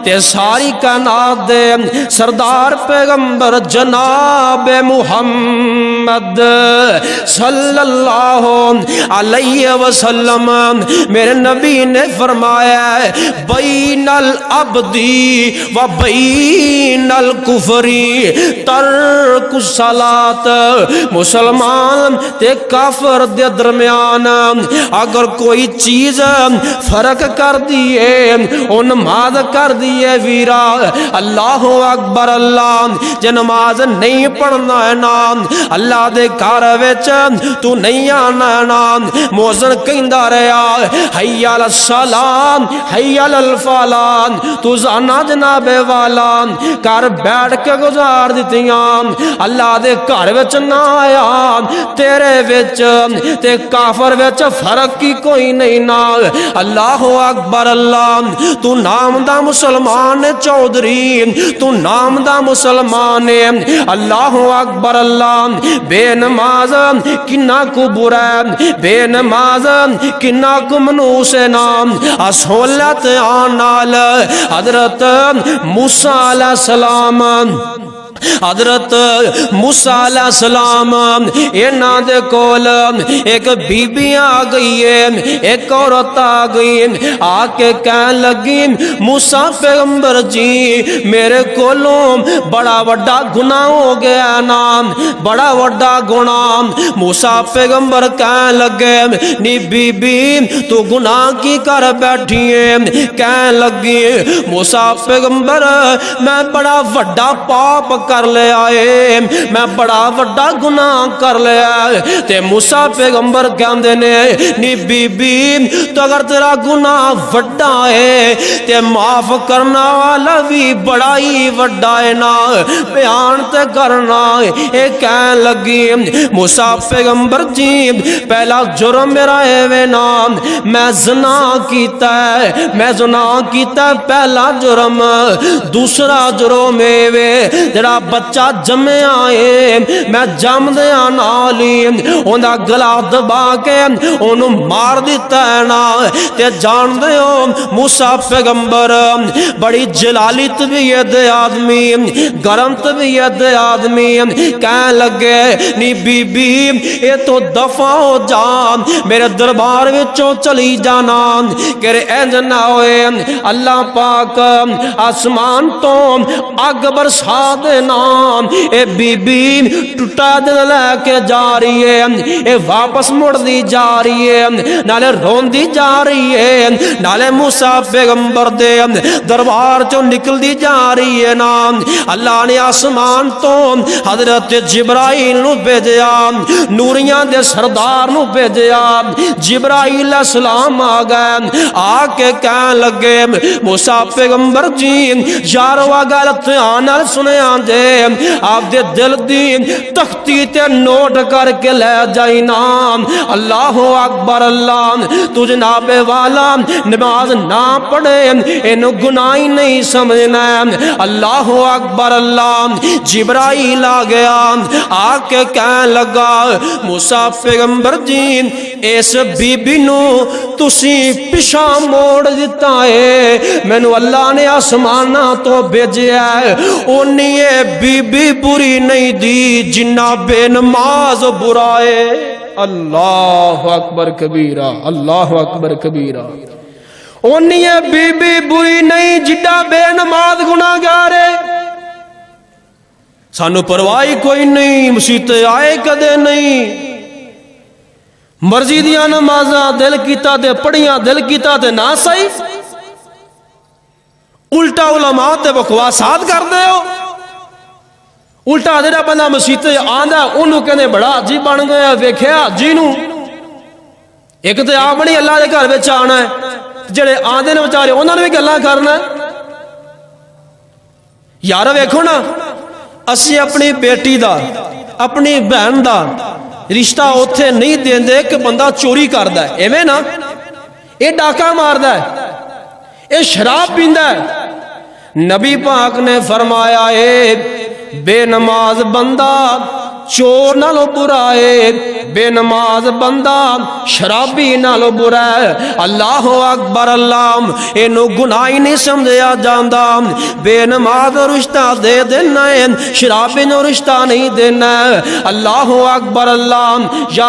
تے ساری کائنات دے سردار پیغمبر جناب محمد صلی اللہ علیہ وسلم میرے نبی نے فرمایا ہے بین العبدی و بین الکفری ترک الصلاۃ، مسلمان تے کافر دے درمیان اگر کوئی چیز فرق کر دیے او نماز کر دیے ویرا اللہ اکبر اللہ جے نماز نہیں پڑھنا ہے نا اللہ دے گھر وچ تو نہیں آنا ہے نا مؤذن کہندا رہیا حی علی الصلاۃ حی علی الفلاح تو زانا جناب والا گھر بیٹھ کے گزار دتیاں اللہ دے گھر وچ نہ آیا تیرے وچ تے کافر وچ فرق کی کوئی نہیں نا اللہ اکبر اللہ تو نام دا مسلمان چودھری تو نام دا مسلمان اللہ اکبر اللہ بے نماز کنا کو برا بے نماز کنا کو منوس نام اصولت آنال حضرت موسیٰ علیہ السلام حضرت موسیٰ علیہ السلام اینا دے کول ایک بی بی آ گئی ہے ایک عورت آ گئی آ کے کہن لگی موسیٰ پیغمبر جی میرے کولوں بڑا وڈا گناہ ہو گیا نام بڑا وڈا گناہ موسیٰ پیغمبر کہن لگے نی بی بی تو گناہ کی کر بیٹھی ہے کہن لگی موسیٰ پیغمبر میں بڑا وڈا پاپ کر لے آئے میں بڑا وڈا گناہ کر لے آئے تے موسیٰ پیغمبر کہندے نے نی بی بی تو اگر تیرا گناہ وڈا ہے تے معاف کرنا والا بھی بڑا ہی وڈا ہے نا بیان تے کرنا اے کہن لگی موسیٰ پیغمبر جی پہلا جرم میرا ہے وے نام میں زنا کیتا ہے میں زنا کیتا ہے پہلا جرم دوسرا جرم ہے وے جڑا بچہ جمے آئے میں جم دیا نالی اندہ گلا دبا کے انہوں مار دیتا ہے نا تے جان دیو موسیٰ پیغمبر بڑی جلالی طبیعت آدمی گرم طبیعت آدمی کہنے لگے نی بی بی اے تو دفع ہو جا میرے دربار وچوں چلی جانا کہ اینج نہ ہوئے اللہ پاک آسمان تو آگ برسا دینا اے بی بی ٹوٹا دل لے کے جا رہی ہے اے واپس مڑ دی جا رہی ہے نالے رون دی جا رہی ہے نالے موسیٰ پیغمبر دے دربار چو نکل دی جا رہی ہے نا اللہ نے آسمان تو حضرت جبرائیل نو بھیجیا نوریاں دے سردار نو بھیجیا جبرائیل علیہ السلام آ گئے آ کے کہنے لگے موسیٰ پیغمبر جی یارو آگالت آنال سنے آن دے آپ دے دل دی تختی تے نوٹ کر کے لے جائی نام اللہ اکبر اللہ تو جناب والا نماز نہ پڑھے انہوں گناہی نہیں سمجھنا اللہ اکبر اللہ جبرائیل آ گیا آ کے کہنے لگا موسیٰ پیغمبر جی اس بی بی نو تسی پشا موڑ دیتا ہے میں نو اللہ نے آسمانہ تو بھیجیا ہے انہی بی بی بری نہیں دی جنہ بے نماز برائے اللہ اکبر کبیرہ اللہ اکبر کبیرہ انہی بی بی بری نہیں جنہ بے نماز گناہ گارے سانو پرواہی کوئی نہیں مصیبتیں آئے کدے نہیں مرضی دیا نمازاں دل کیتا تے پڑھیاں دل کیتا تے نہ صحیح الٹا علماء تے بکواسات کر دے ہو الٹا جڑا بندہ مسیتے آندا انہوں کہنے بڑا جی بن گیا ویکھیا جی نو ایک تے آپ بڑی اللہ دے گھر وچ آنا ہے جڑے آندے نے بیچارے انہاں نے بھی گلاں کرنا ہے یار ویکھو نا اسی اپنی بیٹی دا اپنی بہن دا رشتہ اوتھے نہیں دیندے کہ بندہ چوری کردا ہے ایویں نا اے ڈاکہ ماردا ہے اے شراب پیندا ہے نبی پاک نے فرمایا اے بے نماز بندہ چور نالو برا ہے، بے نماز بندہ شرابی نالو برا ہے۔ اللہ اکبر، اللہ اینو گناہ نہیں سمجھیا جاندا، بے نماز رشتہ دے دینا ہے، شرابی نو رشتہ نہیں دینا ہے۔ اللہ اکبر، اللہ یا